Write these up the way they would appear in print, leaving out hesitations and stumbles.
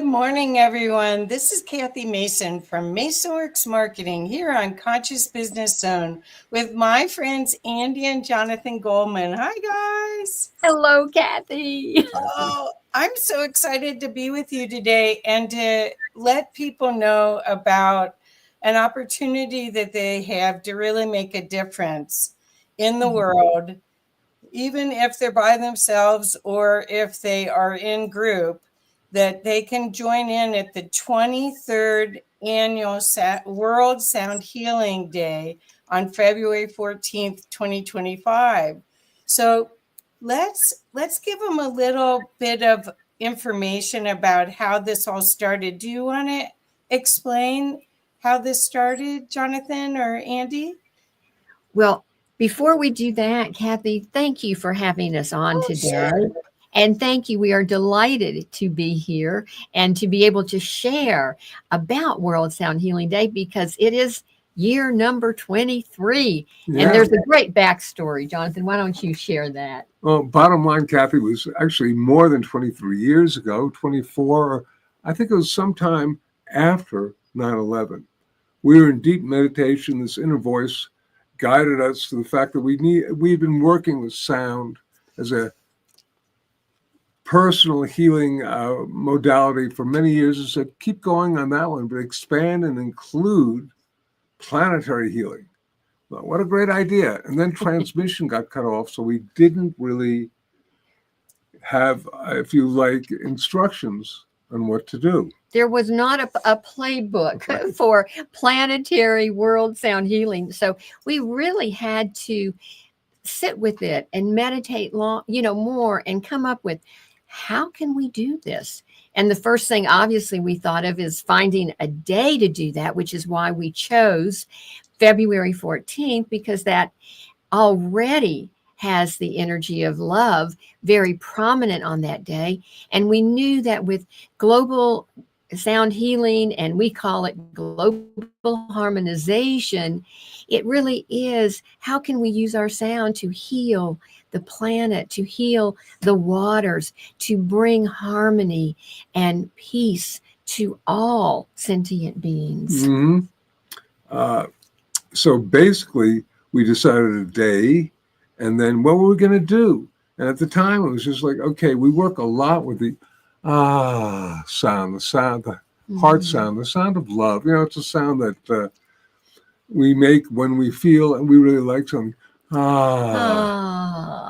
morning, everyone. This is Kathy Mason from MasonWorks Marketing here on Conscious Business Zone with my friends Andi and Jonathan Goldman. Hi, guys. Hello, Kathy. Oh, I'm so excited to be with you today and to let people know about an opportunity that they have to really make a difference in the world, even if they're by themselves or if they are in group, that they can join in at the 23rd Annual World Sound Healing Day on February 14th, 2025. So let's give them a little bit of information about how this all started. Do you want to explain how this started, Jonathan or Andi? Well, before we do that, Kathy, thank you for having us on today. Sure. And thank you. We are delighted to be here and to be able to share about World Sound Healing Day because it is year number 23. Yeah. And there's a great backstory. Jonathan, why don't you share that? Well, bottom line, Kathy, was actually more than 23 years ago, 24. I think it was sometime after 9/11. We were in deep meditation. This inner voice guided us to the fact that we've been working with sound as a personal healing modality for many years, and said, keep going on that one, but expand and include planetary healing. Well, what a great idea. And then transmission got cut off, so we didn't really have, if you like, instructions on what to do. There was not a playbook for planetary world sound healing. So we really had to sit with it and meditate more and come up with how can we do this? And the first thing obviously we thought of is finding a day to do that, which is why we chose February 14th, because that already has the energy of love very prominent on that day. And we knew that with global sound healing, and we call it global harmonization, it really is how can we use our sound to heal the planet, to heal the waters, to bring harmony and peace to all sentient beings. Mm-hmm. So basically, we decided a day, and then what were we going to do? And at the time, it was just like, okay, we work a lot with the sound, the heart sound, the sound of love. It's a sound that we make when we feel and we really like something.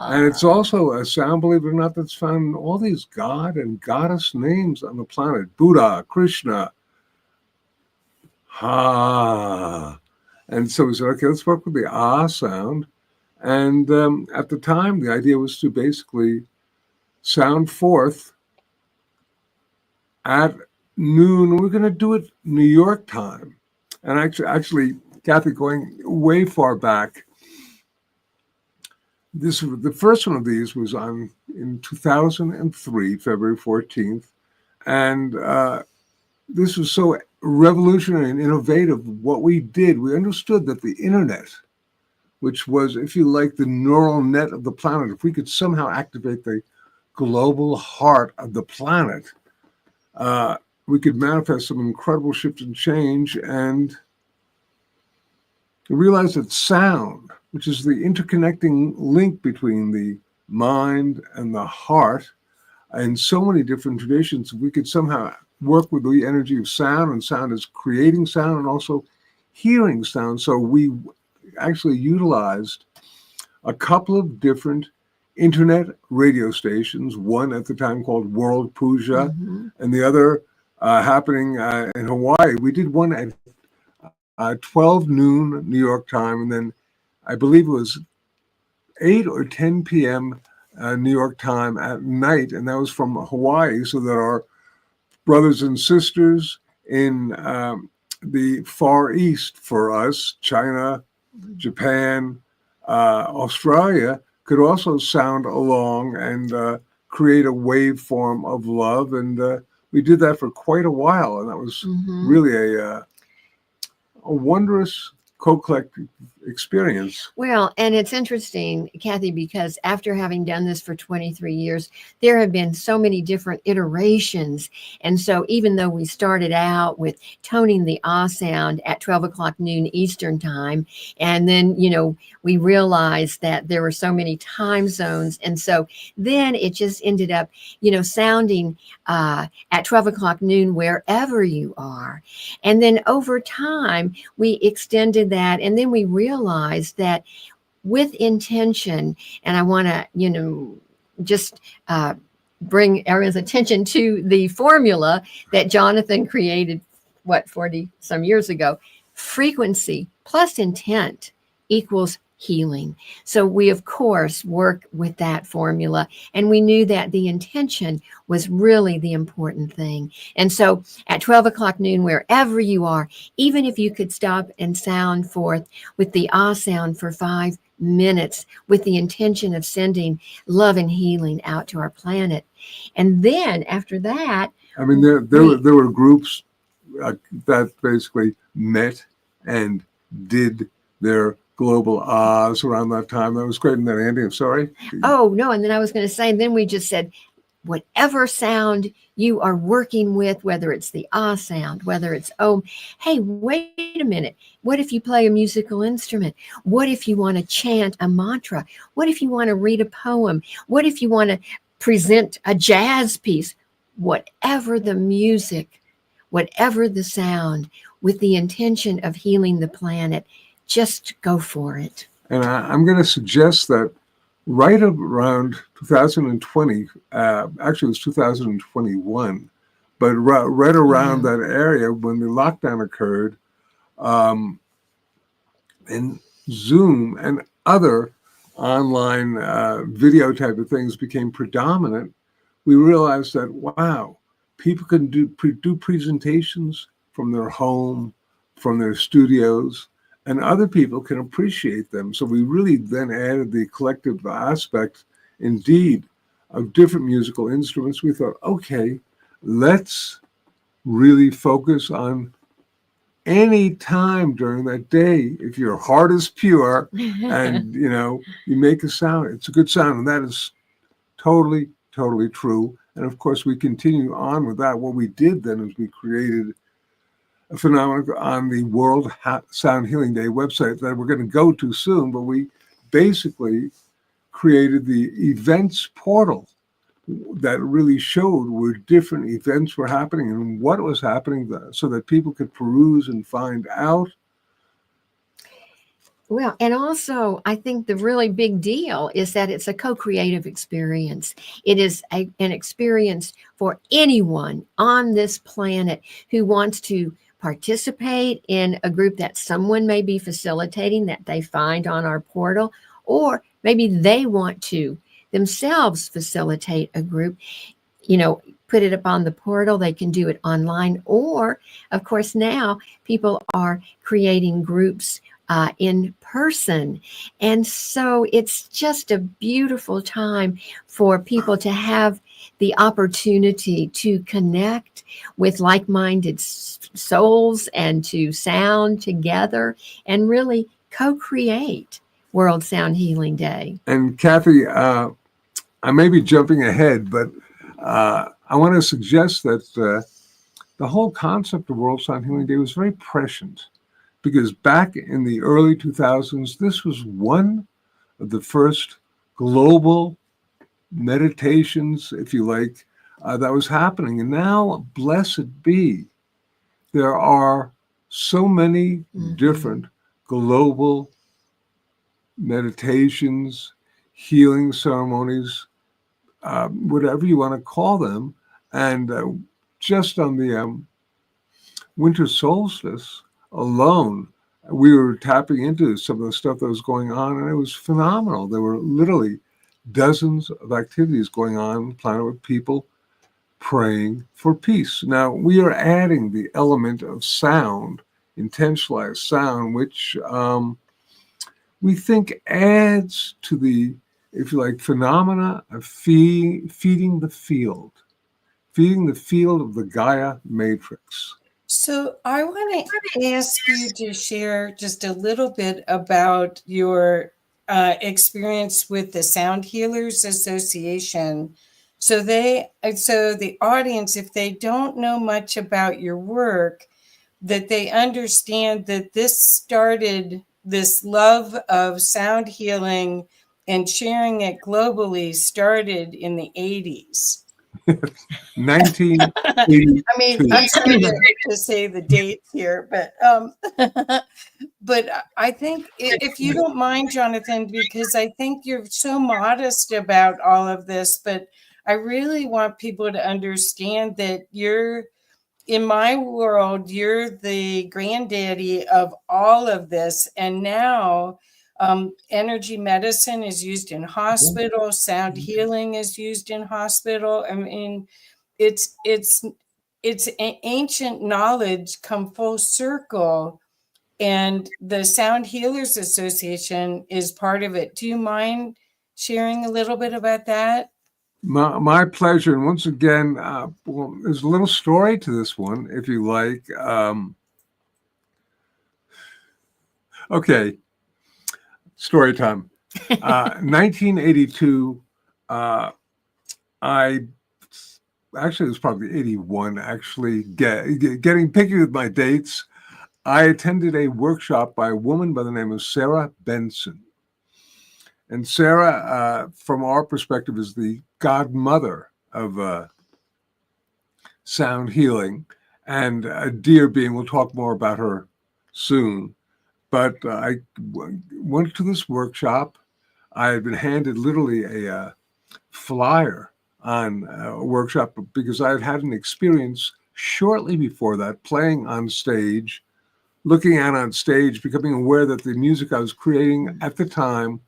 And it's also a sound, believe it or not, that's found in all these god and goddess names on the planet. Buddha, Krishna. And so we said, okay, let's work with the sound. And at the time, the idea was to basically sound forth at noon. We're going to do it New York time. And actually, Kathy, going way far back, the first one of these was in 2003, February 14th. And this was so revolutionary and innovative. What we did, we understood that the internet, which was, if you like, the neural net of the planet, if we could somehow activate the global heart of the planet, we could manifest some incredible shift and change. And we realized that sound, which is the interconnecting link between the mind and the heart, in so many different traditions, we could somehow work with the energy of sound, and sound is creating sound and also hearing sound. So we actually utilized a couple of different internet radio stations, one at the time called World Puja, and the other happening in Hawaii. We did one at 12 noon New York time, and then I believe it was 8 or 10 p.m. New York time at night, and that was from Hawaii, so that our brothers and sisters in the Far East for us, China, Japan, Australia, could also sound along and create a waveform of love. And we did that for quite a while, and that was really a wondrous co-collective experience. Well, and it's interesting, Kathy, because after having done this for 23 years, there have been so many different iterations. And so even though we started out with toning the ah sound at 12 o'clock noon Eastern time, and then, we realized that there were so many time zones. And so then it just ended up, sounding at 12 o'clock noon wherever you are. And then over time, we extended that. And then we realized that with intention, and I want to, just bring everyone's attention to the formula that Jonathan created, 40 some years ago. Frequency plus intent equals healing. So we, of course, work with that formula, and we knew that the intention was really the important thing. And so at 12 o'clock noon, wherever you are, even if you could stop and sound forth with the ah sound for 5 minutes with the intention of sending love and healing out to our planet. And then after that, I mean, there were groups that basically met and did their global ahs around that time. That was great. And then, Andy, I'm sorry. Oh, no. And then I was going to say, and then we just said, whatever sound you are working with, whether it's the ah sound, whether it's oh, hey, wait a minute. What if you play a musical instrument? What if you want to chant a mantra? What if you want to read a poem? What if you want to present a jazz piece? Whatever the music, whatever the sound, with the intention of healing the planet, just go for it. And I'm going to suggest that right around 2020, actually it was 2021, but right around that area when the lockdown occurred, and Zoom and other online video type of things became predominant, we realized that, wow, people can do presentations from their home, from their studios, and other people can appreciate them. So we really then added the collective aspect, indeed, of different musical instruments. We thought, okay, let's really focus on any time during that day. If your heart is pure and, you make a sound, it's a good sound. And that is totally, totally true. And of course, we continue on with that. What we did then is we created a phenomenon on the World Sound Healing Day website that we're going to go to soon, but we basically created the events portal that really showed where different events were happening and what was happening so that people could peruse and find out. Well, and also, I think the really big deal is that it's a co-creative experience. It is an experience for anyone on this planet who wants to participate in a group that someone may be facilitating that they find on our portal, or maybe they want to themselves facilitate a group, put it up on the portal. They can do it online, or of course now people are creating groups in person. And so it's just a beautiful time for people to have the opportunity to connect with like-minded souls and to sound together and really co-create World Sound Healing Day. And Kathy, I may be jumping ahead, but I want to suggest that the whole concept of World Sound Healing Day was very prescient, because back in the early 2000s, this was one of the first global meditations, if you like, that was happening. And now, blessed be, there are so many different global meditations, healing ceremonies, whatever you want to call them. And just on the winter solstice alone, we were tapping into some of the stuff that was going on, and it was phenomenal. There were literally dozens of activities going on the planet with people praying for peace. Now, we are adding the element of sound, intentionalized sound, which we think adds to the, if you like, phenomena of feeding the field of the Gaia matrix. So I want to ask you to share just a little bit about your experience with the Sound Healers Association. So the audience, if they don't know much about your work, that they understand that this love of sound healing and sharing it globally started in the 80s. 1982. I mean, I'm sorry to say the dates here, but but I think if you don't mind, Jonathan, because I think you're so modest about all of this, but I really want people to understand that in my world, you're the granddaddy of all of this. And now energy medicine is used in hospital, sound healing is used in hospital. I mean, it's ancient knowledge come full circle, and the Sound Healers Association is part of it. Do you mind sharing a little bit about that? My pleasure. And once again, well, there's a little story to this one, if you like. Okay, story time. 1982, I actually, it was probably 81, actually, getting picky with my dates. I attended a workshop by a woman by the name of Sarah Benson. And Sarah, from our perspective, is the godmother of sound healing, and a dear being. We'll talk more about her soon. But I went to this workshop. I had been handed literally a flyer on a workshop because I had had an experience shortly before that, playing on stage, looking out on stage, becoming aware that the music I was creating at the time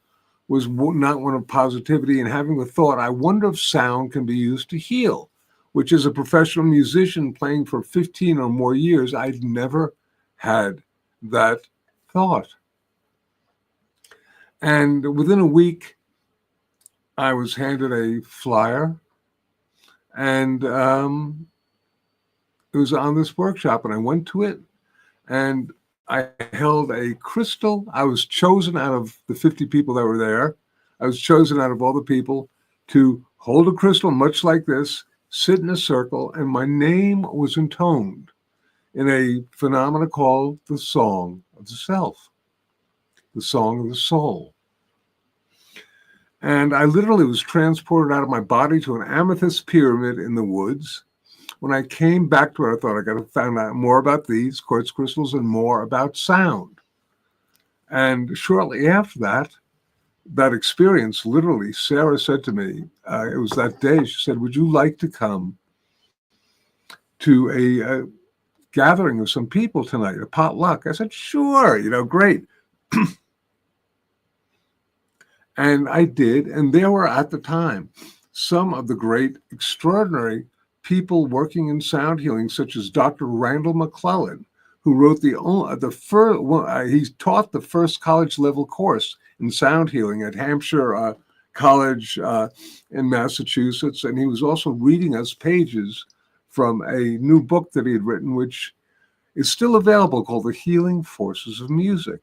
was not one of positivity, and having the thought, I wonder if sound can be used to heal, which as a professional musician playing for 15 or more years, I'd never had that thought. And within a week, I was handed a flyer, and it was on this workshop, and I went to it, and I held a crystal. I was chosen out of the 50 people that were there. I was chosen out of all the people to hold a crystal much like this, sit in a circle, and my name was intoned in a phenomena called the Song of the Self, the Song of the Soul. And I literally was transported out of my body to an amethyst pyramid in the woods. When I came back to it, I thought I got to find out more about these quartz crystals and more about sound. And shortly after that experience, literally, Sarah said to me, it was that day, she said, would you like to come to a gathering of some people tonight, a potluck? I said, sure, great. And I did. And there were at the time some of the great, extraordinary people working in sound healing, such as Dr. Randall McClellan, who wrote he taught the first college level course in sound healing at Hampshire College in Massachusetts. And he was also reading us pages from a new book that he had written, which is still available, called The Healing Forces of Music.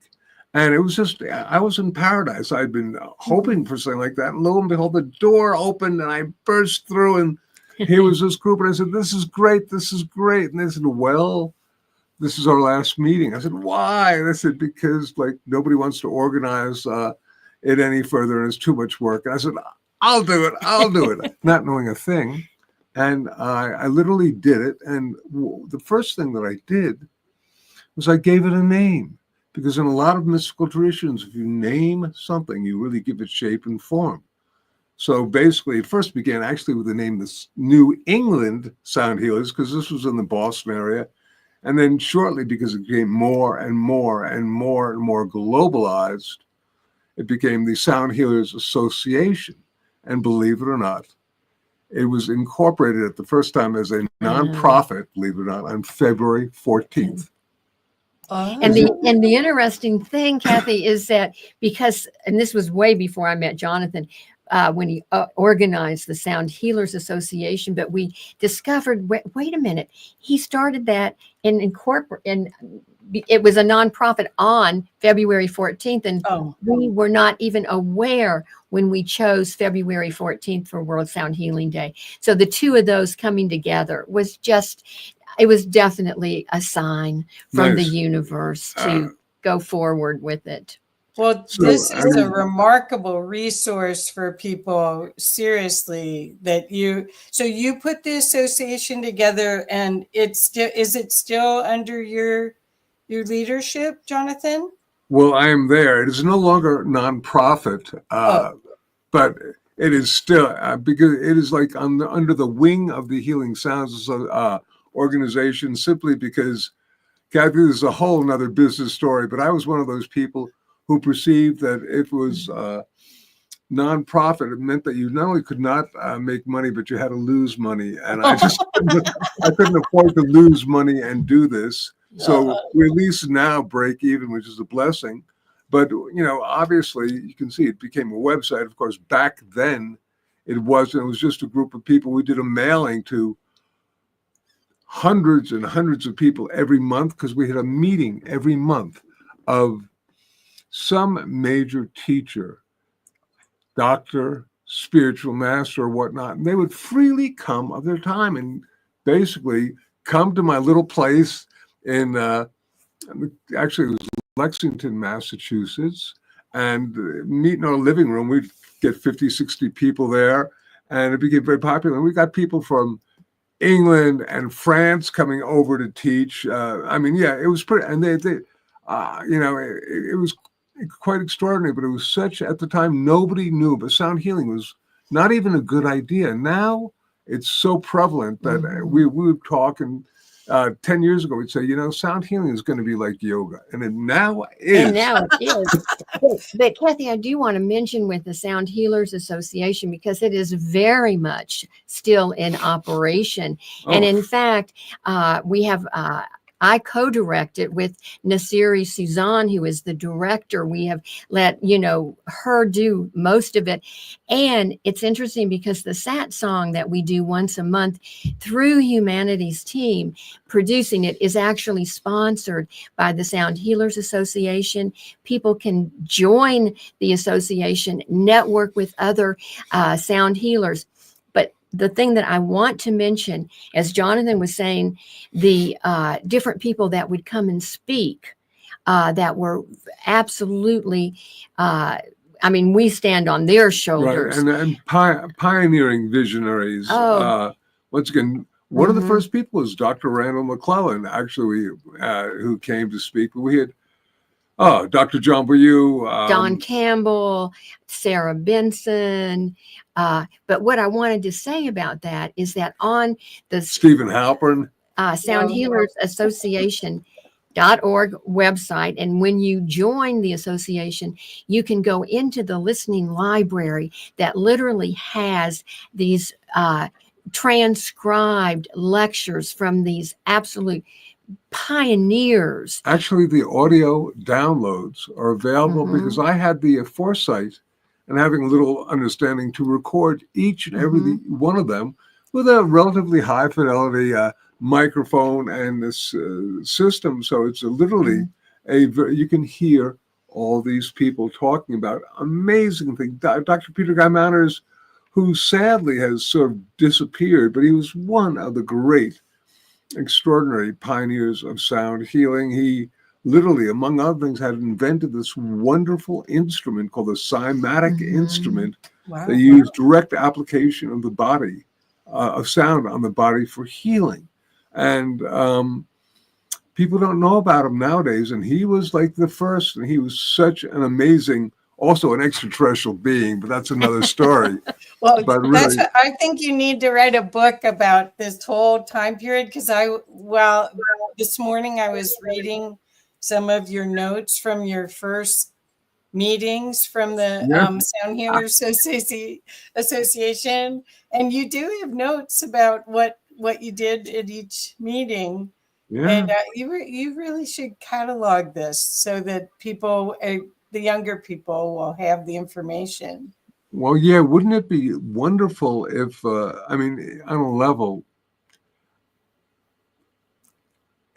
And it was just, I was in paradise. I'd been hoping for something like that. And lo and behold, the door opened and I burst through, and here was this group. And I said, this is great. This is great. And they said, well, this is our last meeting. I said, why? And they said, because nobody wants to organize it any further, and it's too much work. And I said, I'll do it, not knowing a thing. And I literally did it. And the first thing that I did was I gave it a name. Because in a lot of mystical traditions, if you name something, you really give it shape and form. So basically, it first began actually with the name the New England Sound Healers, because this was in the Boston area. And then shortly, because it became more and more and more and more globalized, it became the Sound Healers Association. And believe it or not, it was incorporated at the first time as a nonprofit, believe it or not, on February 14th. And the interesting thing, Kathy, is that because, and this was way before I met Jonathan, when he organized the Sound Healers Association. But we discovered, wait a minute, he started that and it was a nonprofit on February 14th. And we were not even aware when we chose February 14th for World Sound Healing Day. So the two of those coming together was it was definitely a sign from the universe to go forward with it. Well, this is a remarkable resource for people, seriously, so you put the association together, and is it still under your leadership, Jonathan? Well, I am there. It is no longer nonprofit, but it is still because it is like under the wing of the Healing Sounds organization, simply because, Kathy, this is a whole nother business story, but I was one of those people who perceived that if it was nonprofit, it meant that you not only could not make money, but you had to lose money. And I just I couldn't afford to lose money and do this. So we at least now break even, which is a blessing. But, obviously, you can see it became a website. Of course, back then, it wasn't. It was just a group of people. We did a mailing to hundreds and hundreds of people every month, because we had a meeting every month of some major teacher, doctor, spiritual master, or whatnot. And they would freely come of their time and basically come to my little place in, actually, it was Lexington, Massachusetts, and meet in our living room. We'd get 50, 60 people there, and it became very popular. And we got people from England and France coming over to teach. It was pretty, and it was quite extraordinary, but it was such, at the time, nobody knew, but sound healing was not even a good idea. Now it's so prevalent that we would talk, and 10 years ago, we'd say, sound healing is going to be like yoga. And it now is. And now it is. But Kathy, I do want to mention with the Sound Healers Association, because it is very much still in operation. And in fact, we have, I co-direct it with Nasiri Suzanne, who is the director. We have let, her do most of it. And it's interesting because the SAT song that we do once a month through Humanity's team producing it is actually sponsored by the Sound Healers Association. People can join the association, network with other sound healers. The thing that I want to mention, as Jonathan was saying, the different people that would come and speak that were absolutely, we stand on their shoulders. Right. And pioneering visionaries. Once again, one of the first people was Dr. Randall McClellan, actually, who came to speak. We had Dr. John Boyu, Don Campbell, Sarah Benson. But what I wanted to say about that is that on the Stephen Halpern, Sound Healers Association.org website, and when you join the association, you can go into the listening library that literally has these transcribed lectures from these absolute pioneers. Actually, the audio downloads are available because I had the foresight and having a little understanding to record each and every one of them with a relatively high fidelity microphone and this system. So it's literally you can hear all these people talking about amazing things. Dr. Peter Guy Manners, who sadly has sort of disappeared, but he was one of the great, extraordinary pioneers of sound healing. He literally, among other things, had invented this wonderful instrument called the cymatic instrument that used direct application of the body, of sound on the body for healing. And people don't know about him nowadays. And he was like the first, and he was such an amazing, also an extraterrestrial being, but that's another story. Well, really, I think you need to write a book about this whole time period, because this morning I was reading some of your notes from your first meetings from the Sound Healers Association, and you do have notes about what you did at each meeting. And you really should catalog this so that people, the younger people, will have the information. Well, yeah, wouldn't it be wonderful if, I mean, on a level,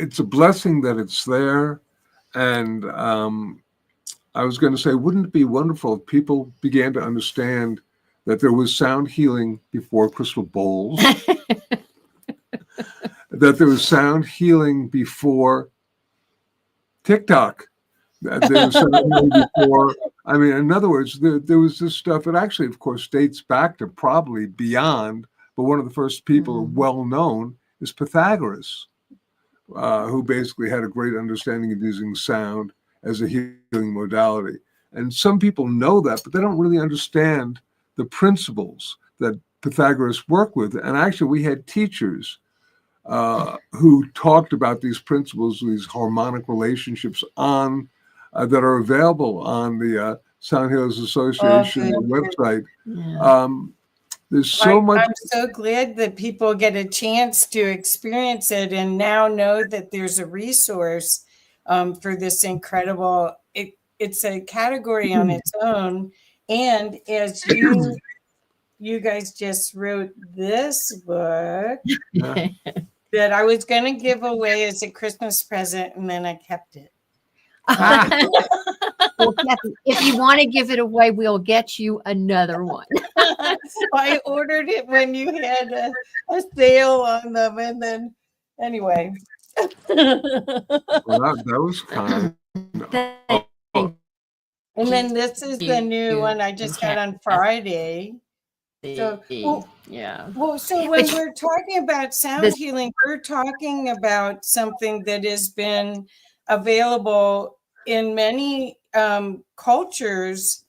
it's a blessing that it's there. And I was going to say, wouldn't it be wonderful if people began to understand that there was sound healing before crystal bowls, that there was sound healing before TikTok, that there was sound healing before. I mean, in other words, there was this stuff that actually, of course, dates back to probably beyond, but one of the first people well known is Pythagoras, who basically had a great understanding of using sound as a healing modality. And some people know that, but they don't really understand the principles that Pythagoras worked with. And actually, we had teachers who talked about these principles, these harmonic relationships on that are available on the Sound Healers Association website. Yeah. There's so much. I'm so glad that people get a chance to experience it and now know that there's a resource for this incredible. It's a category on its own, and as you guys just wrote this book that I was going to give away as a Christmas present, and then I kept it. Well, Kathy, if you want to give it away, we'll get you another one. I ordered it when you had a sale on them, and then anyway. Well, that was kind. And then this is the new one I just got on Friday. So, yeah. Well, so when we're talking about sound healing, we're talking about something that has been available in many cultures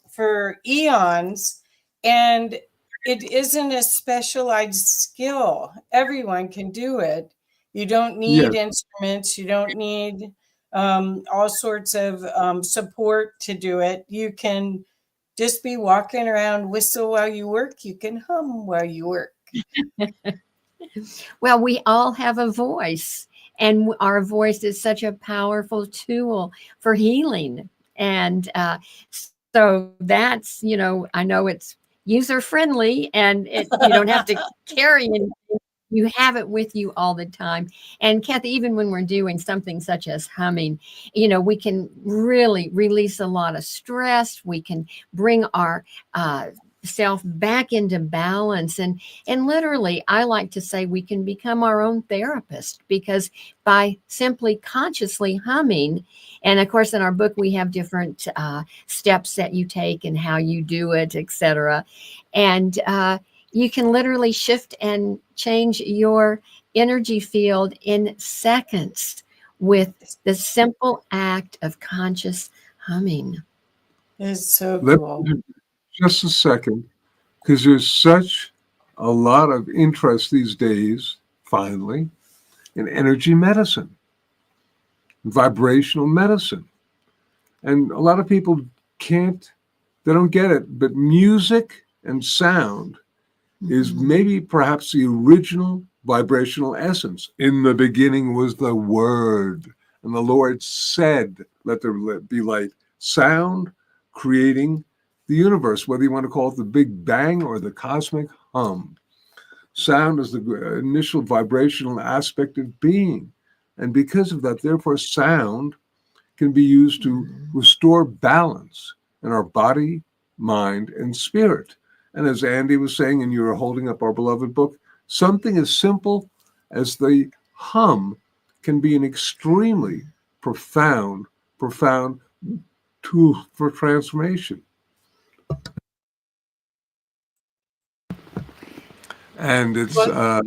for eons, and it isn't a specialized skill. Everyone can do it. You don't need instruments. You don't need all sorts of support to do it. You can just be walking around, whistle while you work. You can hum while you work. Well, we all have a voice, and our voice is such a powerful tool for healing. And so that's, I know it's user friendly, and you don't have to carry it. You have it with you all the time. And Kathy, even when we're doing something such as humming, we can really release a lot of stress. We can bring our self back into balance. And literally, I like to say we can become our own therapist, because by simply consciously humming, and of course, in our book, we have different steps that you take and how you do it, etc. And you can literally shift and change your energy field in seconds with the simple act of conscious humming. It's so cool. Just a second, because there's such a lot of interest these days, finally, in energy medicine, vibrational medicine. And a lot of people they don't get it, but music and sound is maybe perhaps the original vibrational essence. In the beginning was the Word, and the Lord said, let there be light. Sound creating the universe, whether you want to call it the Big Bang or the cosmic hum. Sound is the initial vibrational aspect of being. And because of that, therefore, sound can be used to restore balance in our body, mind, and spirit. And as Andy was saying, and you were holding up our beloved book, something as simple as the hum can be an extremely profound tool for transformation. And it's, But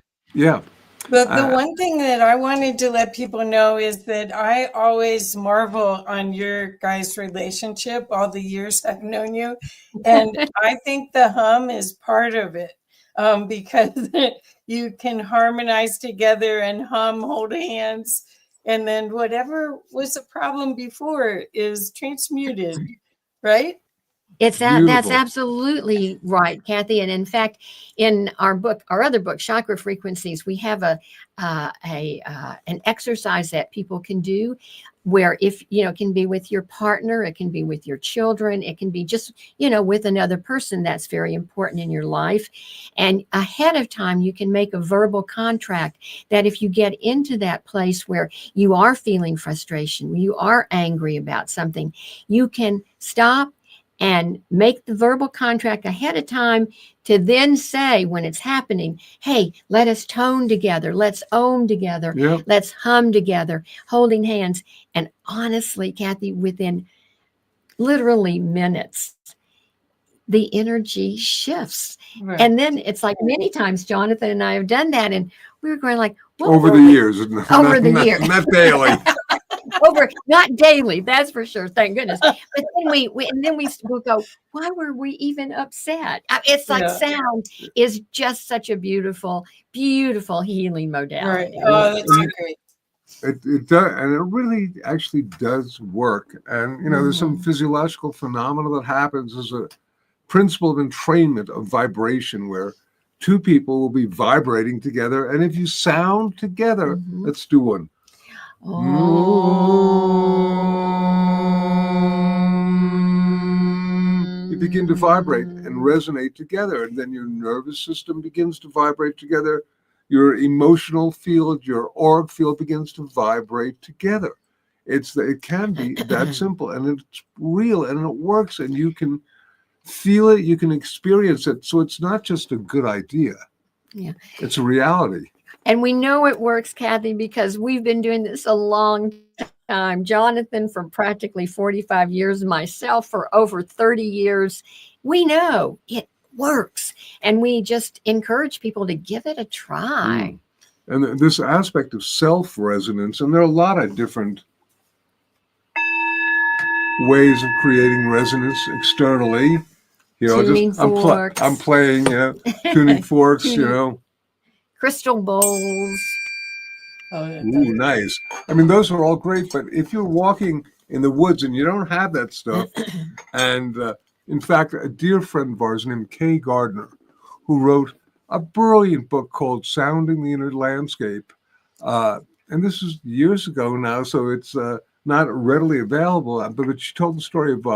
the one thing that I wanted to let people know is that I always marvel on your guys' relationship all the years I've known you. And I think the hum is part of it, because you can harmonize together and hum, hold hands, and then whatever was a problem before is transmuted, right? That's absolutely right, Kathy. And in fact, in our other book, Chakra Frequencies, we have an exercise that people can do where if, it can be with your partner, it can be with your children, it can be just, with another person that's very important in your life. And ahead of time, you can make a verbal contract that if you get into that place where you are feeling frustration, you are angry about something, you can stop and make the verbal contract ahead of time to then say when it's happening, hey, let us tone together, let's ohm together, Yeah. let's hum together, holding hands. And honestly, Kathy, within literally minutes, the energy shifts. Right. And then it's like many times Jonathan and I have done that, and we were going like, over the years, over the years, not daily. over, not daily, that's for sure, thank goodness. But then we will go, why were we even upset? It's like sound is just such a beautiful healing modality. Right. Oh, that's so great. It does, and it really actually does work. And there's some physiological phenomena that happens as a principle of entrainment of vibration, where two people will be vibrating together, and if you sound together, let's do one. You begin to vibrate and resonate together, and then your nervous system begins to vibrate together. Your emotional field, your auric field begins to vibrate together. It can be that simple, and it's real, and it works, and you can feel it, you can experience it. So it's not just a good idea. Yeah. It's a reality. And we know it works, Kathy, because we've been doing this a long time. Jonathan for practically 45 years, myself for over 30 years. We know it works. And we just encourage people to give it a try. And this aspect of self-resonance, and there are a lot of different ways of creating resonance externally. I'm playing, tuning forks, crystal bowls. Ooh, nice. I mean, those are all great, but if you're walking in the woods and you don't have that stuff, and in fact, a dear friend of ours named Kay Gardner, who wrote a brilliant book called Sounding the Inner Landscape, and this is years ago now, so it's not readily available, but she told the story of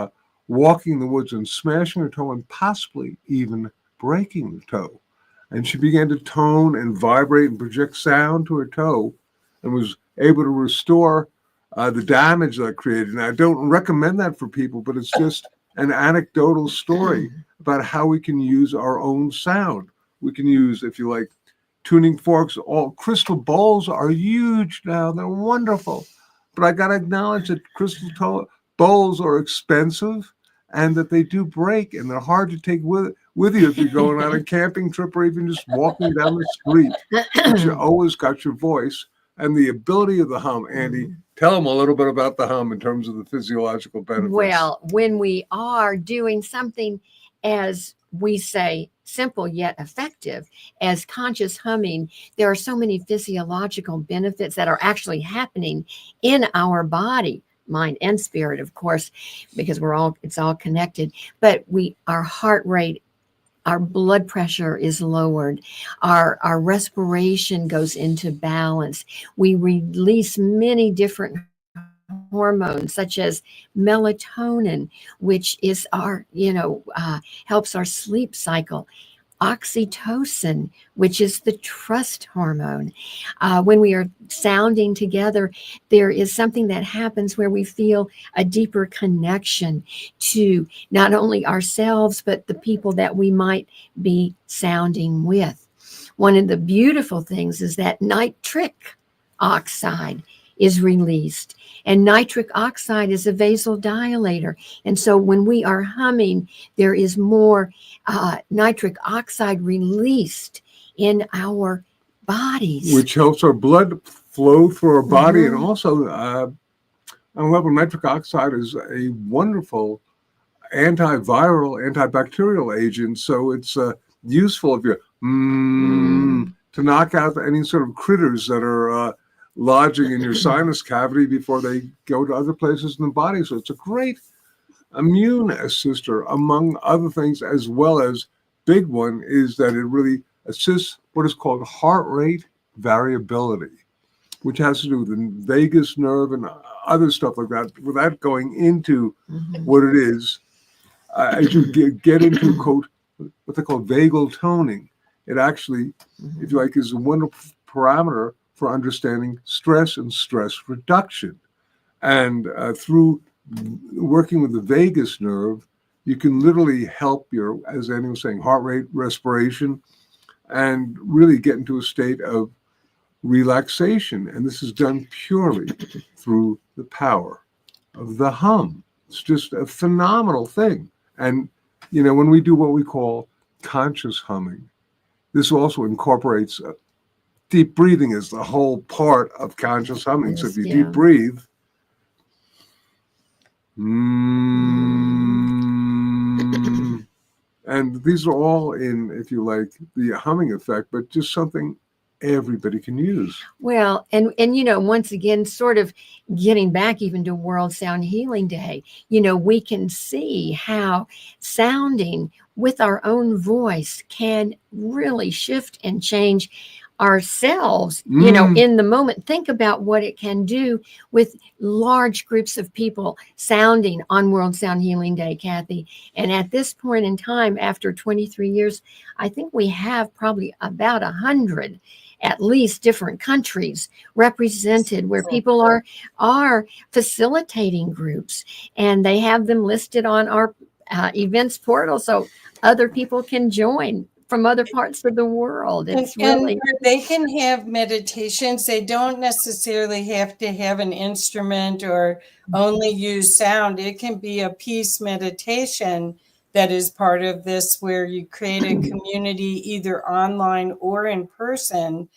walking in the woods and smashing her toe and possibly even breaking the toe. And she began to tone and vibrate and project sound to her toe, and was able to restore the damage that created. And I don't recommend that for people, but it's just an anecdotal story about how we can use our own sound. We can use, if you like, tuning forks. All crystal bowls are huge now. They're wonderful. But I got to acknowledge that crystal bowls are expensive, and that they do break, and they're hard to take with you if you're going on a camping trip or even just walking down the street. But you always got your voice and the ability of the hum. Andi, tell them a little bit about the hum in terms of the physiological benefits. Well, when we are doing something, as we say, simple yet effective, as conscious humming, there are so many physiological benefits that are actually happening in our body, mind and spirit, of course, because it's all connected. But our heart rate, our blood pressure is lowered. Our respiration goes into balance. We release many different hormones, such as melatonin, which is helps our sleep cycle. Oxytocin, which is the trust hormone. When we are sounding together, there is something that happens where we feel a deeper connection to not only ourselves, but the people that we might be sounding with. One of the beautiful things is that nitric oxide is released. And nitric oxide is a vasodilator. And so when we are humming, there is more nitric oxide released in our bodies. Which helps our blood flow through our body. And also, on a level, nitric oxide is a wonderful antiviral, antibacterial agent. So it's useful if you're to knock out any sort of critters that are lodging in your sinus cavity before they go to other places in the body. So it's a great immune assister, among other things, as well as big one is that it really assists what is called heart rate variability, which has to do with the vagus nerve and other stuff like that, without going into Mhm. what it is. As you get into, quote, what they call vagal toning, it actually, if you like, is a wonderful parameter for understanding stress and stress reduction. And through working with the vagus nerve, you can literally help your, as Andy was saying, heart rate, respiration, and really get into a state of relaxation. And this is done purely through the power of the hum. It's just a phenomenal thing. And, you know, when we do what we call conscious humming, this also incorporates deep breathing is the whole part of conscious humming. So if you Yeah. deep breathe, and these are all in, if you like, the humming effect, but just something everybody can use. Well, and you know, once again, sort of getting back even to World Sound Healing Day, you know, we can see how sounding with our own voice can really shift and change ourselves, you know, in the moment. Think about what it can do with large groups of people sounding on World Sound Healing Day, Kathy. And at this point in time, after 23 years, I think we have probably about 100 at least different countries represented where people are facilitating groups, and they have them listed on our events portal so other people can join from other parts of the world. It's really, and they can have meditations. They don't necessarily have to have an instrument or only use sound. It can be a peace meditation that is part of this, where you create a community either online or in person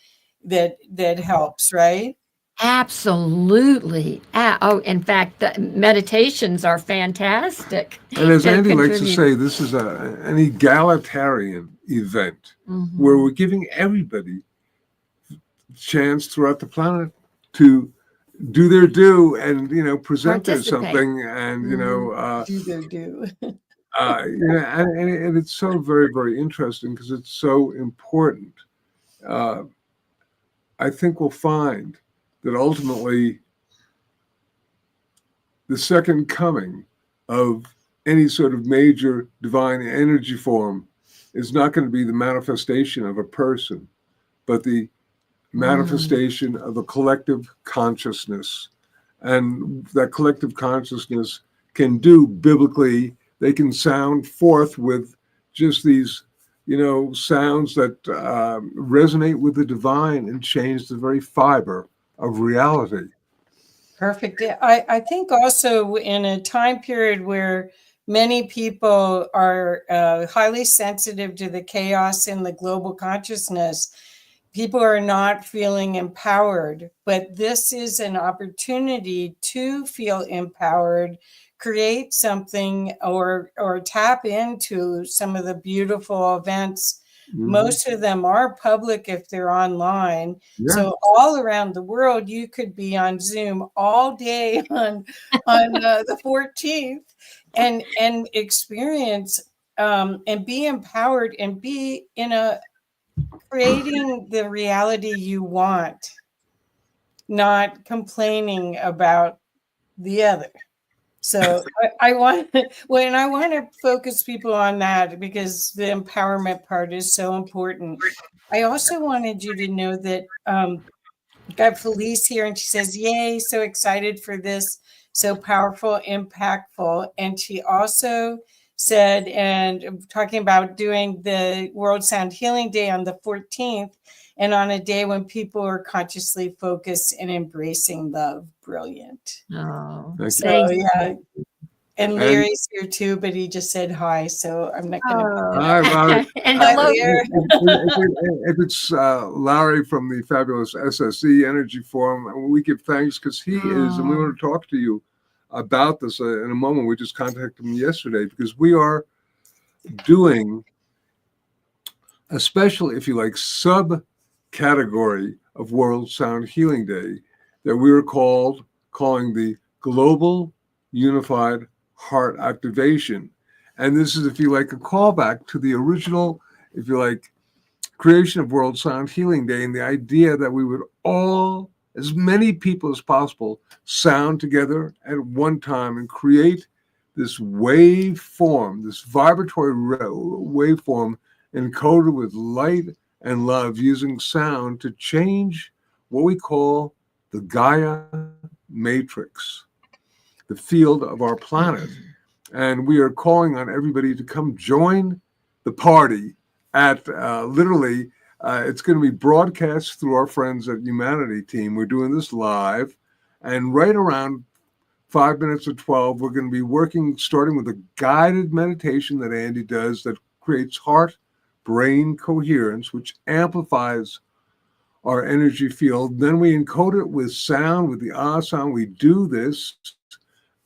that helps, right? absolutely. Oh, in fact, the meditations are fantastic. And as to Andy likes to contribute. say, this is an egalitarian event where we're giving everybody a chance throughout the planet to do their due and, you know, present their Participate. something and, you know, Do their do. yeah, and it's so very, very interesting because it's so important. I think we'll find that ultimately the second coming of any sort of major divine energy form is not going to be the manifestation of a person, but the manifestation of a collective consciousness. And that collective consciousness can do biblically, they can sound forth with just these, you know, sounds that resonate with the divine and change the very fiber of reality. Perfect. I think also in a time period where many people are highly sensitive to the chaos in the global consciousness, people are not feeling empowered, but this is an opportunity to feel empowered, create something, or tap into some of the beautiful events. Most of them are public if they're online. Yeah. So all around the world, you could be on Zoom all day on the 14th and experience and be empowered and be in a creating the reality you want, not complaining about the other. So I want to focus people on that because the empowerment part is so important. I also wanted you to know that got Felice here, and she says, "Yay, so excited for this, so powerful, impactful." And she also said, and talking about doing the World Sound Healing Day on the 14th, and on a day when people are consciously focused and embracing love. Brilliant. Oh, Thank you. So thank yeah. And Larry's here too, but he just said hi, so I'm not going to put that Hi, up. Larry. And Hi, hello. Larry. If it's Larry from the fabulous SSE Energy Forum, we give thanks because he is, and we want to talk to you about this in a moment. We just contacted him yesterday because we are doing a special, if you like, subcategory of World Sound Healing Day that we are calling the Global Unified Heart Activation. And this is, if you like, a callback to the original, if you like, creation of World Sound Healing Day and the idea that we would all as many people as possible sound together at one time and create this waveform, this vibratory waveform encoded with light and love using sound to change what we call the Gaia matrix, the field of our planet. And we are calling on everybody to come join the party at literally, it's going to be broadcast through our friends at Humanity Team. We're doing this live. And right around 5 minutes to 12, we're going to be working, starting with a guided meditation that Andi does that creates heart-brain coherence, which amplifies our energy field. Then we encode it with sound, with the sound. We do this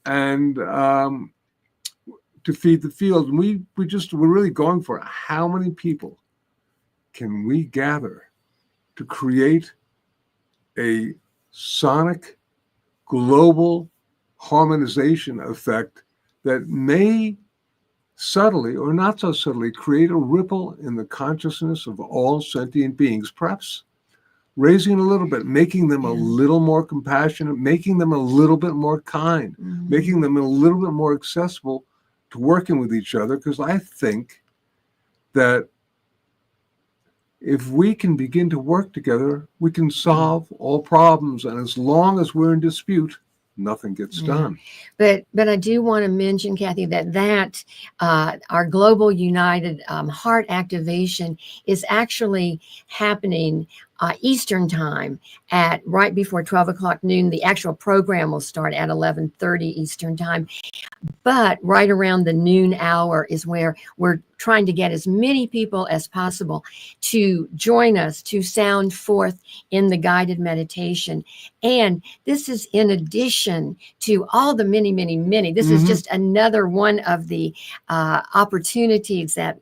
and to feed the field. And we're really going for how many people can we gather to create a sonic global harmonization effect that may subtly or not so subtly create a ripple in the consciousness of all sentient beings, perhaps raising it a little bit, making them a little more compassionate, making them a little bit more kind, making them a little bit more accessible to working with each other. Because I think that if we can begin to work together, we can solve all problems. And as long as we're in dispute, nothing gets done. But I do want to mention, Kathy, that our Global United Heart Activation is actually happening Eastern time at right before 12 o'clock noon. The actual program will start at 11:30 Eastern time. But right around the noon hour is where we're trying to get as many people as possible to join us to sound forth in the guided meditation. And this is in addition to all the many, many, many. This is just another one of the opportunities that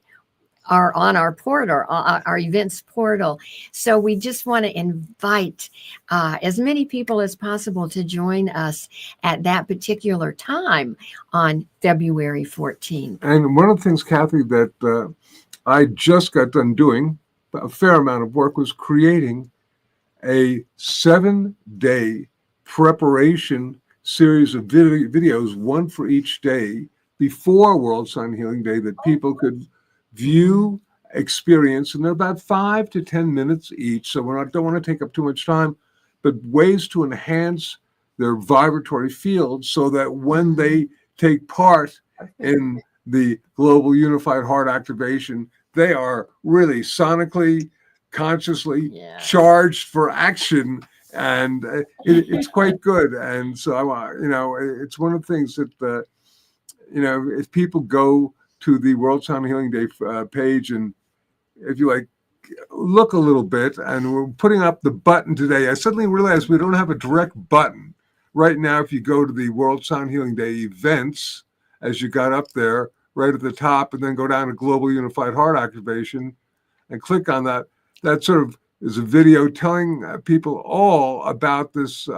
are on our portal, our events portal. So we just want to invite as many people as possible to join us at that particular time on February 14th. And one of the things, Kathy, that I just got done doing, a fair amount of work, was creating a 7-day preparation series of videos, one for each day, before World Sound Healing Day, that people could view, experience, and they're about 5 to 10 minutes each. So don't want to take up too much time, but ways to enhance their vibratory field so that when they take part in the Global Unified Heart Activation, they are really sonically, consciously charged for action. And it's quite good. And so, it's one of the things that, if people go to the World Sound Healing Day page, and if you look a little bit, and we're putting up the button today. I suddenly realized we don't have a direct button. Right now, if you go to the World Sound Healing Day events, as you got up there, right at the top, and then go down to Global Unified Heart Activation and click on that, that sort of is a video telling people all about this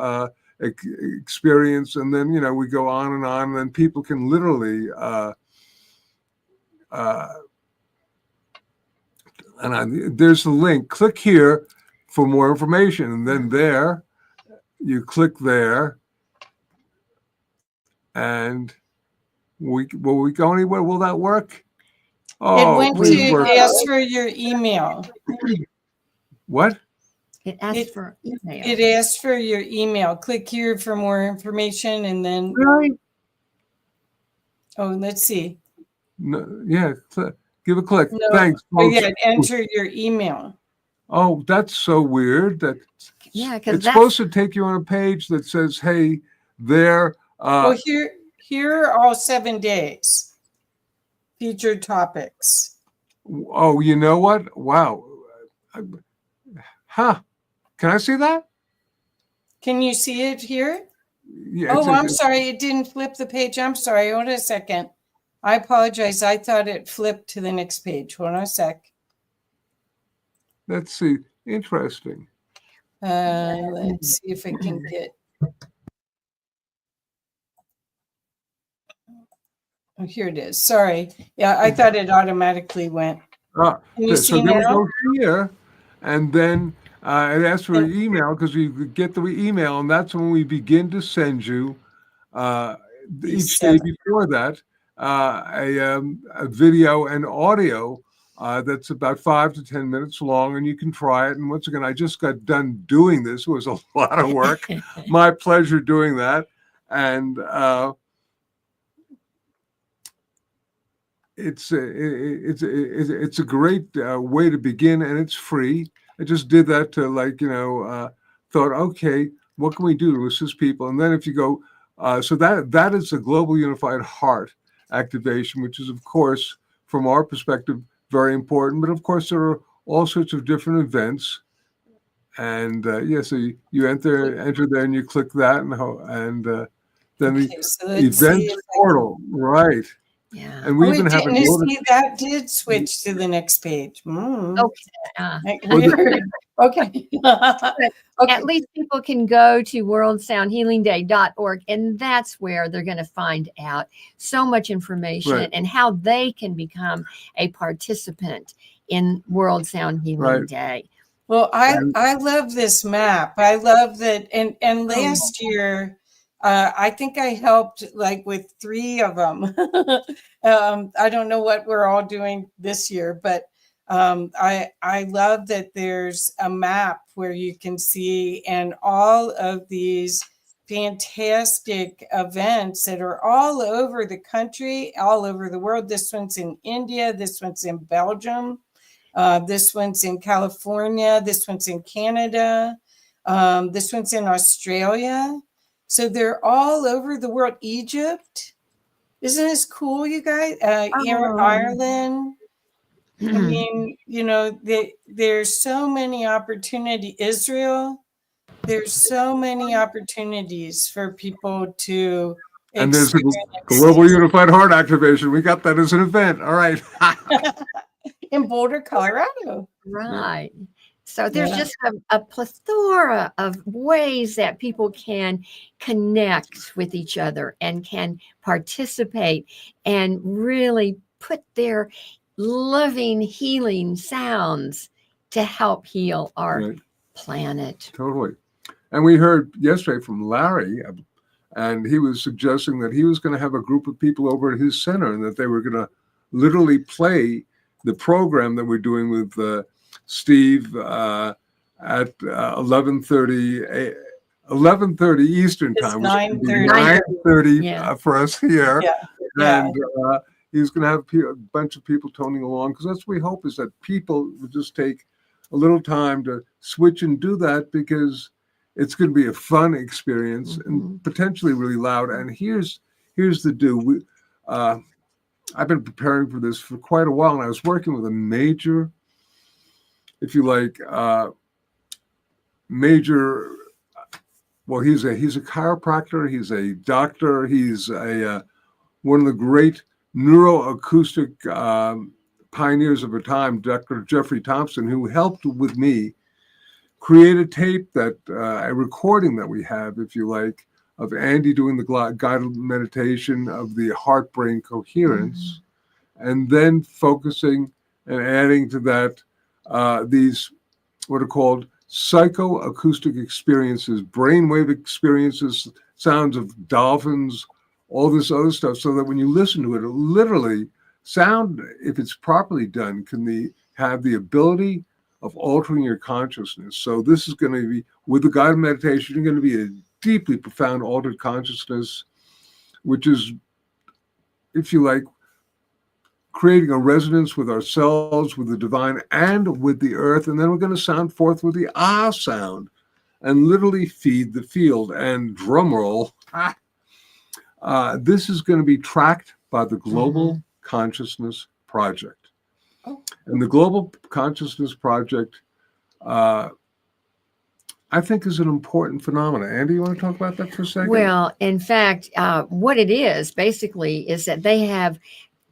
experience. And then, we go on, and then people can literally there's the link. Click here for more information, and then there you click there, and will we go anywhere? Will that work? Oh, it went to ask for your email. What? It asked for email. It asked for your email. Click here for more information, and then. Really? Oh, let's see. No, yeah, give a click. No, Thanks. Enter your email. Oh, that's so weird. Because it's supposed to take you on a page that says, "Hey, there." Well, here are all 7 days. Featured topics. Oh, you know what? Wow. Huh? Can I see that? Can you see it here? Yeah. I'm sorry. It didn't flip the page. I'm sorry. Hold on a second. I apologize. I thought it flipped to the next page. Hold on a sec. Let's see. Interesting. Let's see if I can get. Oh, here it is. Sorry. Yeah, I thought it automatically went. Can you see so now? go here, and then It asks for your email because you get the email, and that's when we begin to send you uh, each day before that a video and audio that's about 5 to 10 minutes long, and you can try it. And once again, I just got done doing this. It was a lot of work. My pleasure doing that. And it's a great way to begin, and it's free. I just did that to thought, okay, what can we do to assist people? And then if you go, so that is a global unified heart activation, which is, of course, from our perspective, very important. But of course, there are all sorts of different events. And so you enter there and you click that, and then the events portal, right? Yeah. And we even have that did switch to the next page. Okay. Weird. Okay. At least people can go to worldsoundhealingday.org, and that's where they're going to find out so much information and how they can become a participant in World Sound Healing Day. Well, I love this map. I love that. And last year, I think I helped with 3 of them. I don't know what we're all doing this year, but I love that there's a map where you can see, and all of these fantastic events that are all over the country, all over the world. This one's in India. This one's in Belgium. This one's in California. This one's in Canada. This one's in Australia. So they're all over the world. Egypt. Isn't this cool, you guys? Ireland. I mean, there's so many opportunities. Israel. There's so many opportunities for people to and there's the Global Unified Heart Activation. We got that as an event. All right. In Boulder, Colorado. Right. So there's just a plethora of ways that people can connect with each other and can participate and really put their loving, healing sounds to help heal our planet. Totally. And we heard yesterday from Larry, and he was suggesting that he was going to have a group of people over at his center and that they were going to literally play the program that we're doing with Steve at 11:30 Eastern time. It's 9:30 for us here. Yeah. And he's going to have a bunch of people toning along, because that's what we hope, is that people would just take a little time to switch and do that, because it's going to be a fun experience and potentially really loud. And here's the do. I've been preparing for this for quite a while, and I was working with a major, if you like, well, he's a chiropractor, he's a doctor, he's one of the great neuroacoustic pioneers of our time, Dr. Jeffrey Thompson, who helped with me create a tape, that a recording that we have, if you like, of Andy doing the guided meditation of the heart-brain coherence, and then focusing and adding to that these what are called psychoacoustic experiences, brainwave experiences, sounds of dolphins, all this other stuff, so that when you listen to it, it literally sound, if it's properly done, can have the ability of altering your consciousness. So this is going to be, with the guided meditation, you're going to be a deeply profound altered consciousness, which is, if you like, creating a resonance with ourselves, with the divine, and with the earth. And then we're going to sound forth with the ah sound and literally feed the field. And drum roll, this is going to be tracked by the Global Consciousness Project. And the Global Consciousness Project, I think, is an important phenomenon. Andy, you want to talk about that for a second? Well, in fact, what it is basically is that they have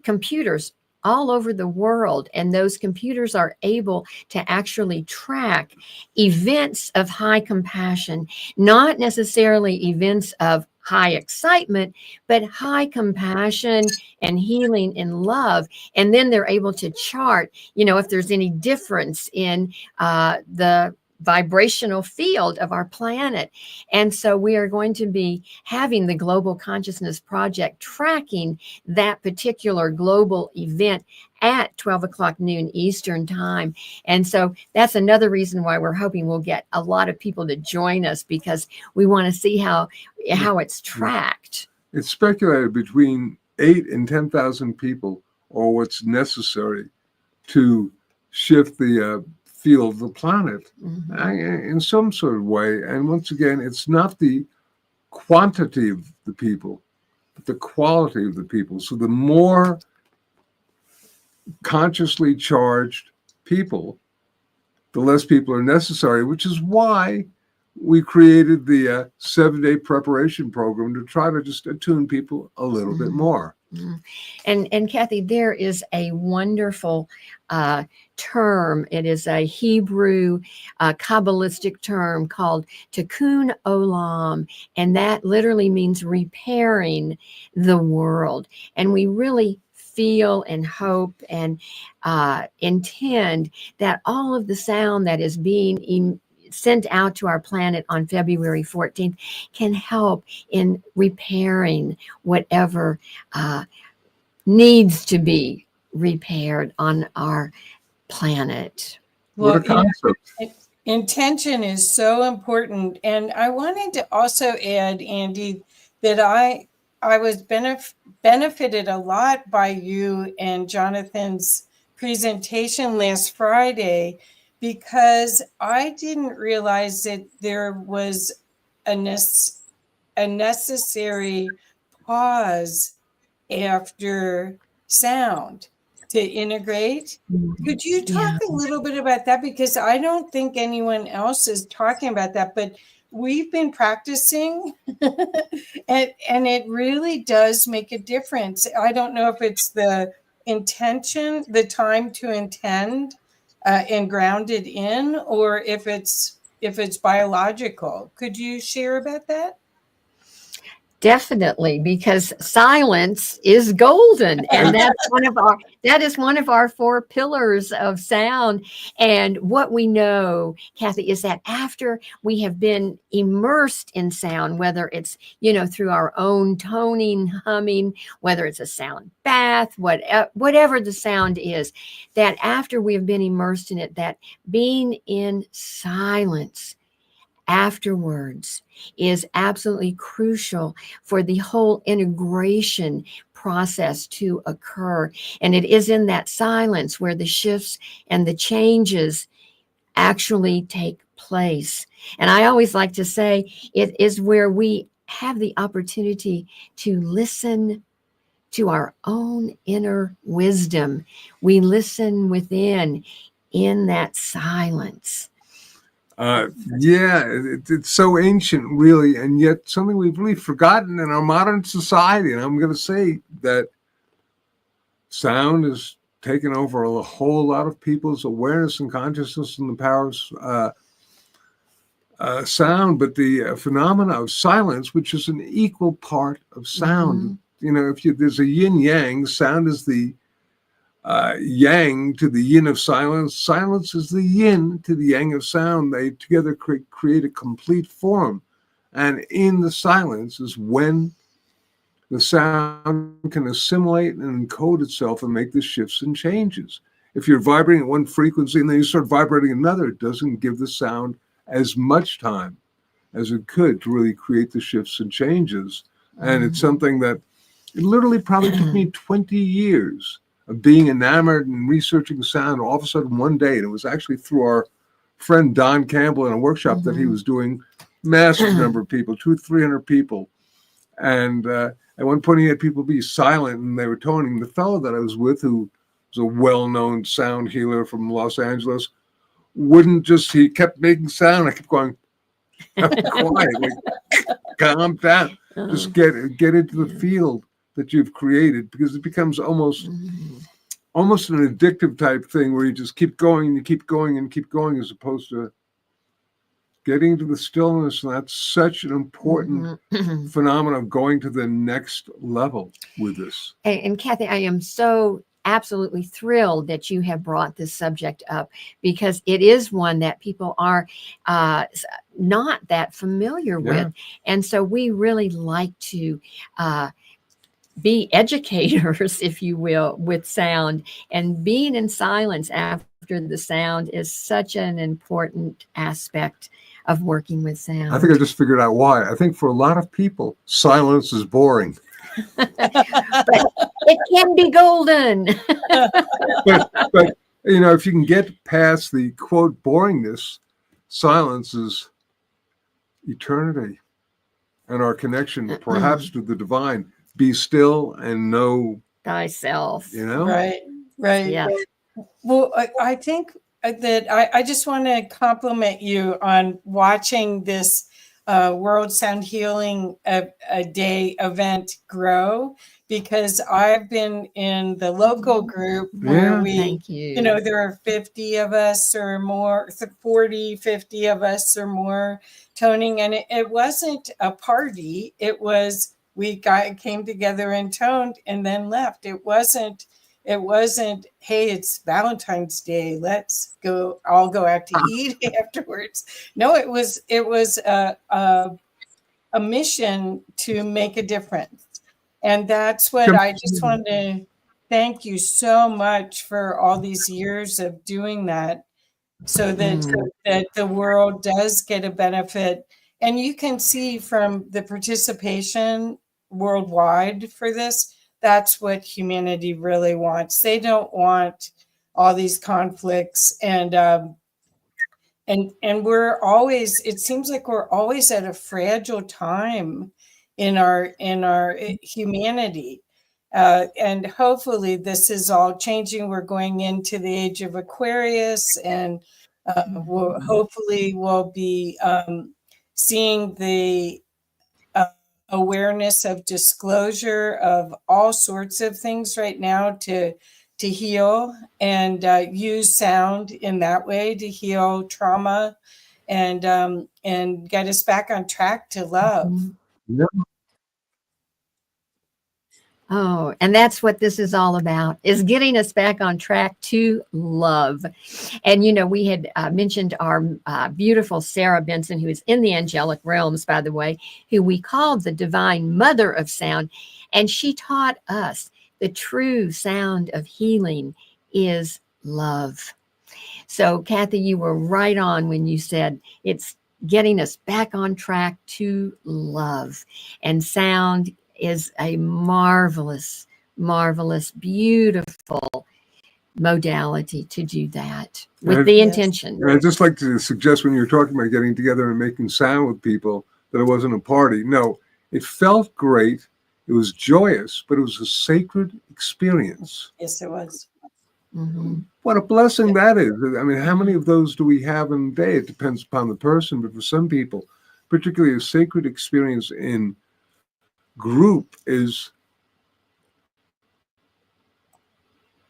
computers all over the world, and those computers are able to actually track events of high compassion, not necessarily events of high excitement, but high compassion and healing and love. And then they're able to chart, if there's any difference in the vibrational field of our planet. And so we are going to be having the Global Consciousness Project tracking that particular global event at 12 o'clock noon Eastern time. And so that's another reason why we're hoping we'll get a lot of people to join us, because we want to see how it's tracked. It's speculated between 8 and 10,000 people are what's necessary to shift the field of the planet in some sort of way. And once again, it's not the quantity of the people, but the quality of the people. So the more consciously charged people, the less people are necessary, which is why we created the 7-day preparation program to try to just attune people a little bit more. And Kathy, there is a wonderful term. It is a Hebrew Kabbalistic term called tikkun olam, and that literally means repairing the world. And we really feel and hope and intend that all of the sound that is being sent out to our planet on February 14th can help in repairing whatever needs to be repaired on our planet. What a concept. Intention is so important. And I wanted to also add, Andi, that I was benefited a lot by you and Jonathan's presentation last Friday, because I didn't realize that there was a necessary pause after sound to integrate. Could you talk a little bit about that? Because I don't think anyone else is talking about that, but we've been practicing and it really does make a difference. I don't know if it's the intention, the time to intend and grounded in, or if it's biological. Could you share about that? Definitely, because silence is golden, and that is one of our 4 pillars of sound. And what we know, Kathy, is that after we have been immersed in sound, whether it's through our own toning, humming, whether it's a sound bath, whatever the sound is, that after we have been immersed in it, that being in silence afterwards is absolutely crucial for the whole integration process to occur. And it is in that silence where the shifts and the changes actually take place. And I always like to say it is where we have the opportunity to listen to our own inner wisdom. We listen within in that silence. It's so ancient, really, and yet something we've really forgotten in our modern society. And I'm going to say that sound has taken over a whole lot of people's awareness and consciousness and the powers sound, but the phenomena of silence, which is an equal part of sound. If there's a yin yang, sound is the yang to the yin of silence. Silence is the yin to the yang of sound. They together create a complete form. And in the silence is when the sound can assimilate and encode itself and make the shifts and changes. If you're vibrating at one frequency and then you start vibrating another, it doesn't give the sound as much time as it could to really create the shifts and changes. And it's something that it literally probably took me 20 years of being enamored and researching sound. All of a sudden one day, and it was actually through our friend Don Campbell in a workshop that he was doing, massive number of people, 200-300 people. And at one point he had people be silent and they were toning. The fellow that I was with, who was a well-known sound healer from Los Angeles, he kept making sound. I kept going, quiet, calm down, just get into the field that you've created, because it becomes almost an addictive type thing where you just keep going and you keep going and keep going, as opposed to getting to the stillness. And that's such an important phenomenon of going to the next level with this. And Kathy, I am so absolutely thrilled that you have brought this subject up, because it is one that people are not that familiar Yeah. with. And so we really like to be educators, if you will, with sound, and being in silence after the sound is such an important aspect of working with sound. I think I just figured out why. I think for a lot of people, silence is boring. But it can be golden. But you know, if you can get past the quote boringness, silence is eternity and our connection perhaps to the divine. Be still and know, Thyself. you know? Right, right. Yeah. Well, I think that I just want to compliment you on watching this World Sound Healing a Day event grow, because I've been in the local group where Yeah. we, Thank you. there are 50 of us or more, 40, 50 of us or more toning. And it wasn't a party. It was, came together and toned and then left. It wasn't, hey, it's Valentine's Day, let's go all go out to eat afterwards. No, it was a mission to make a difference. And that's what I just want to thank you so much for all these years of doing that, so that the world does get a benefit. And you can see from the participation worldwide for this, that's what humanity really wants. They don't want all these conflicts, and we're always, it seems like we're always at a fragile time in our humanity. And hopefully this is all changing. We're going into the age of Aquarius, and we'll be seeing the awareness of disclosure of all sorts of things right now to heal, and use sound in that way to heal trauma, and get us back on track to love. Yeah. Oh, and that's what this is all about, is getting us back on track to love. And, we had mentioned our beautiful Sarah Benson, who is in the angelic realms, by the way, who we called the divine mother of sound. And she taught us the true sound of healing is love. So, Kathy, you were right on when you said it's getting us back on track to love. And sound is a marvelous, marvelous, beautiful modality to do that with the intention. And I'd just like to suggest, when you're talking about getting together and making sound with people, that it wasn't a party. No, it felt great. It was joyous, but it was a sacred experience. Yes, it was. Mm-hmm. What a blessing that is. I mean, how many of those do we have in a day? It depends upon the person, but for some people, particularly a sacred experience in group is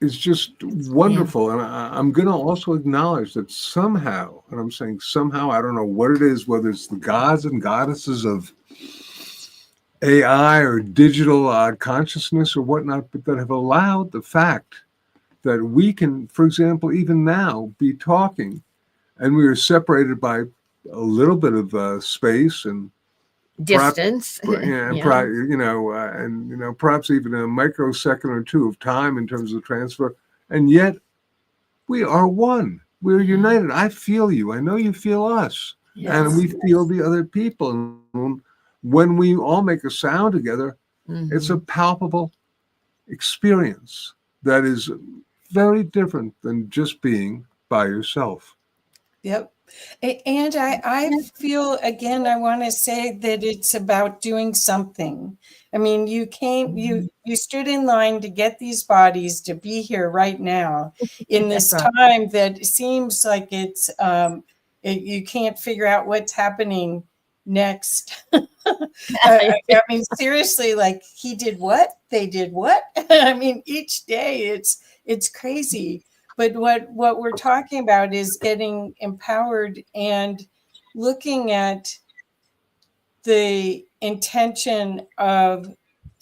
just wonderful. And I'm going to also acknowledge that somehow, and I'm saying somehow, I don't know what it is, whether it's the gods and goddesses of AI or digital consciousness or whatnot, but that have allowed the fact that we can, for example, even now be talking, and we are separated by a little bit of space and distance, perhaps even a microsecond or two of time in terms of transfer, and yet we are one. We're united. I feel you. I know you feel us, and we feel the other people. And when we all make a sound together, it's a palpable experience that is very different than just being by yourself. Yep. And I feel, again, I want to say that it's about doing something. I mean, you stood in line to get these bodies to be here right now in this time that seems like it's, you can't figure out what's happening next. I mean, seriously, like, he did what? They did what? I mean, each day it's crazy. But what we're talking about is getting empowered and looking at the intention of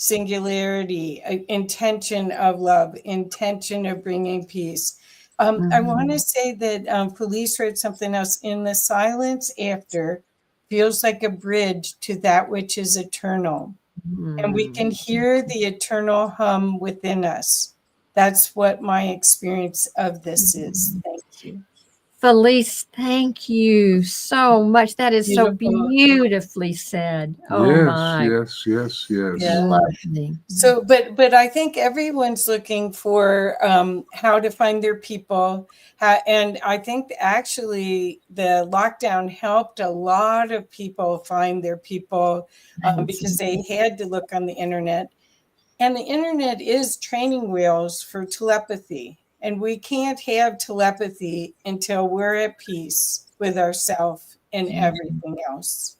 singularity, intention of love, intention of bringing peace. I want to say that Police wrote something else. In the silence after feels like a bridge to that which is eternal. And we can hear the eternal hum within us. That's what my experience of this is. Thank you. Felice, thank you so much. That is so Beautiful. beautifully said. Oh Yes, my. yes, yes, yes. Yeah. Lovely. So, but I think everyone's looking for how to find their people, and I think actually the lockdown helped a lot of people find their people because they had to look on the internet, and the internet is training wheels for telepathy, and we can't have telepathy until we're at peace with ourselves and everything else.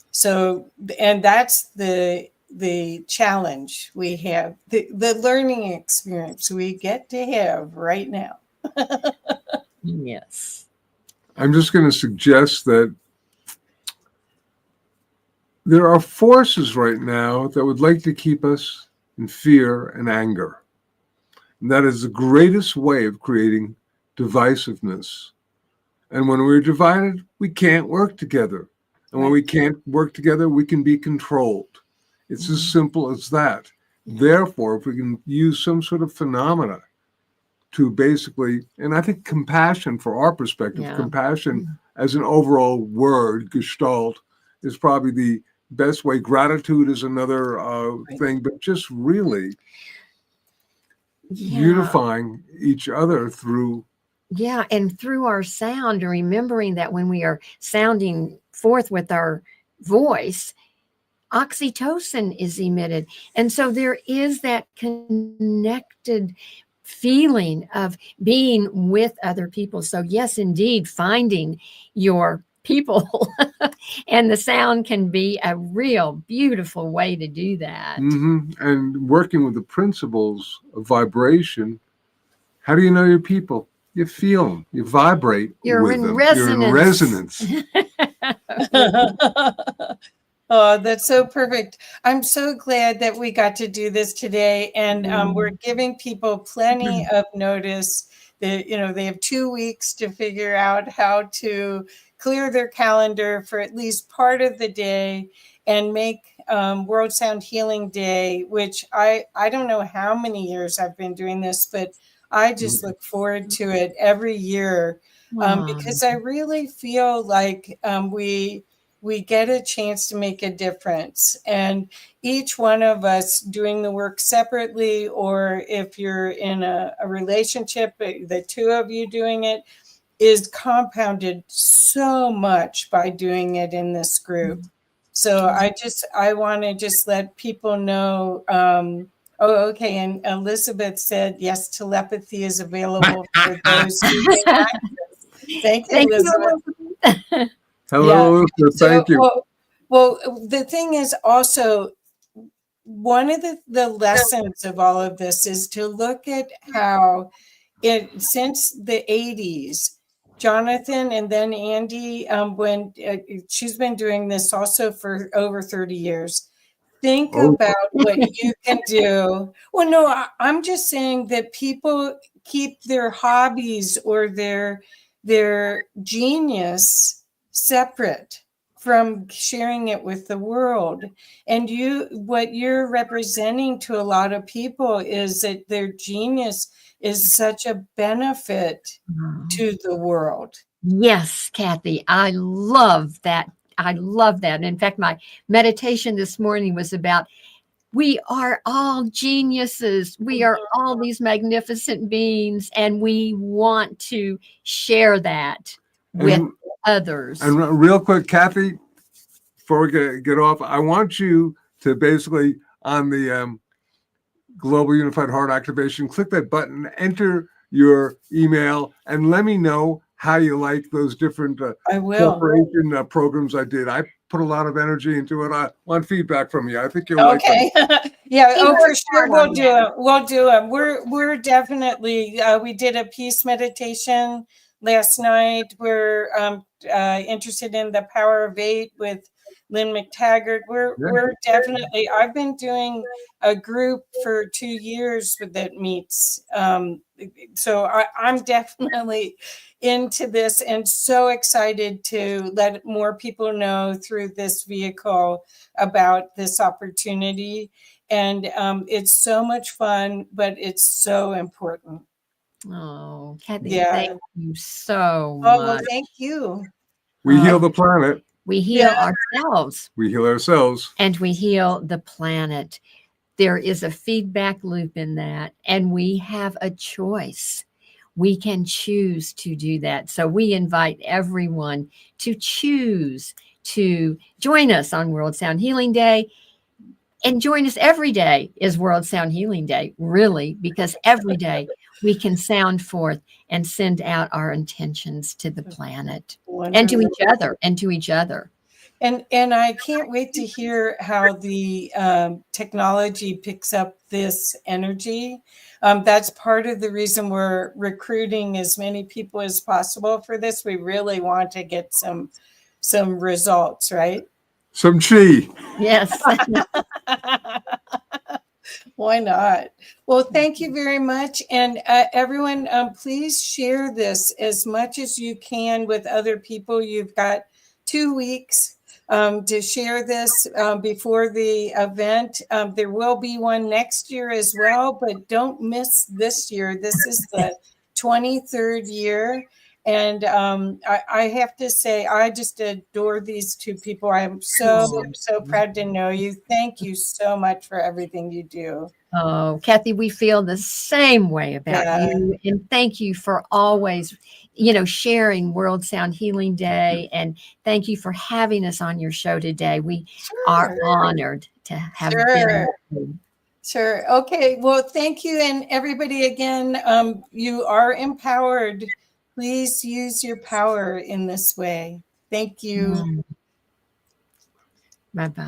So, and that's the challenge we have, the learning experience we get to have right now. Yes. I'm just going to suggest that there are forces right now that would like to keep us in fear and anger. And that is the greatest way of creating divisiveness. And when we're divided, we can't work together. And when we can't work together, we can be controlled. It's as simple as that. Therefore, if we can use some sort of phenomena to basically, and I think compassion, for our perspective, compassion as an overall word, gestalt, is probably the best way. Gratitude is another thing, but just really unifying each other through. Yeah, and through our sound, and remembering that when we are sounding forth with our voice, oxytocin is emitted. And so there is that connected feeling of being with other people. So yes, indeed, finding your people and the sound can be a real beautiful way to do that. And working with the principles of vibration, how do you know your people? You feel them, you vibrate You're with in them. resonance. You're in resonance. Oh, that's so perfect. I'm so glad that we got to do this today. And we're giving people plenty of notice. That, they have 2 weeks to figure out how to clear their calendar for at least part of the day and make World Sound Healing Day, which I don't know how many years I've been doing this, but I just look forward to it every year because I really feel like we get a chance to make a difference. And each one of us doing the work separately, or if you're in a relationship, the two of you doing it, is compounded so much by doing it in this group. So I want to just let people know. Okay. And Elizabeth said, yes, telepathy is available for those who can access. Thank you, Elizabeth. Hello, thank you. Well, the thing is also, one of the lessons of all of this is to look at how since the 80s, Jonathan and then Andi, when she's been doing this also for over 30 years. Think about what you can do. Well, no, I'm just saying that people keep their hobbies or their genius separate from sharing it with the world. And what you're representing to a lot of people is that their genius is such a benefit to the world. Yes, Kathy, I love that. I love that. In fact, my meditation this morning was about we are all geniuses. We are all these magnificent beings, and we want to share that with others. And real quick, Kathy, before we get off, I want you to basically, on the Global Unified Heart Activation, click that button, enter your email, and let me know how you like those different corporation programs I did. I put a lot of energy into it. I want feedback from you. I think you'll like it. Yeah, for sure. We'll do it. We'll do it. We're definitely, we did a peace meditation last night. We're interested in the power of 8 with Lynn McTaggart. We're definitely, I've been doing a group for 2 years that meets. So I'm definitely into this and so excited to let more people know through this vehicle about this opportunity. And it's so much fun, but it's so important. Oh, Kathy, Yeah. thank you so Oh, well, much. thank you. We heal the planet. We heal Yeah. ourselves We heal ourselves. and we heal the planet. There is a feedback loop in that, and we have a choice. We can choose to do that. So we invite everyone to choose to join us on World Sound Healing Day. And join us every day is World Sound Healing Day, really, because every day we can sound forth and send out our intentions to the planet and to each other and to each other. And I can't wait to hear how the technology picks up this energy. That's part of the reason we're recruiting as many people as possible for this. We really want to get some results, right? Some chi. Yes. Why not? Well, thank you very much. And everyone, please share this as much as you can with other people. You've got 2 weeks to share this before the event. There will be one next year as well, but don't miss this year. This is the 23rd year. And I have to say, I just adore these two people. I'm so proud to know you. Thank you so much for everything you do. Oh, Kathy, we feel the same way about you. And thank you for always, sharing World Sound Healing Day. And thank you for having us on your show today. We are honored to have been with you. Sure. Okay. Well, thank you. And everybody, again, you are empowered. Please use your power in this way. Thank you. Bye-bye.